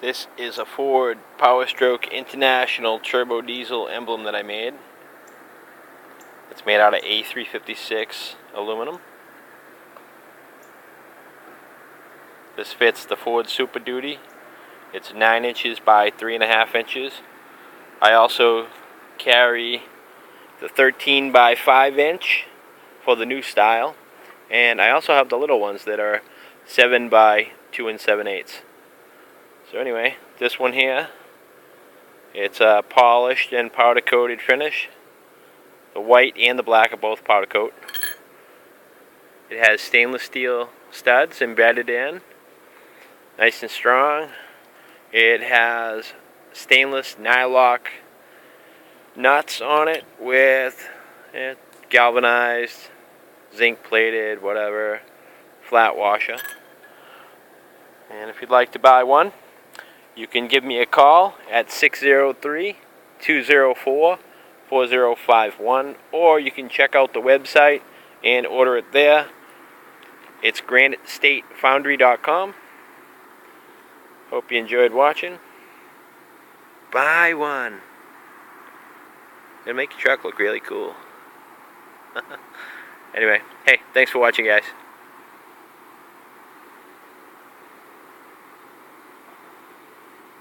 This is a Ford Powerstroke International Turbo Diesel emblem that I made. It's made out of A356 aluminum. This fits the Ford Super Duty. It's 9 inches by 3.5 inches. I also carry the 13 by 5 inch for the new style. And I also have the little ones that are 7 by 2 7/8. So anyway, this one here, it's a polished and powder coated finish. The white and the black are both powder coat. It has stainless steel studs embedded in, nice and strong. It has stainless nylock nuts on it with galvanized, zinc plated, whatever, flat washer. And if you'd like to buy one, you can give me a call at 603-204-4051, or you can check out the website and order it there. It's granitestatefoundry.com. Hope you enjoyed watching. Buy one. It'll make your truck look really cool. Anyway, hey, thanks for watching, guys.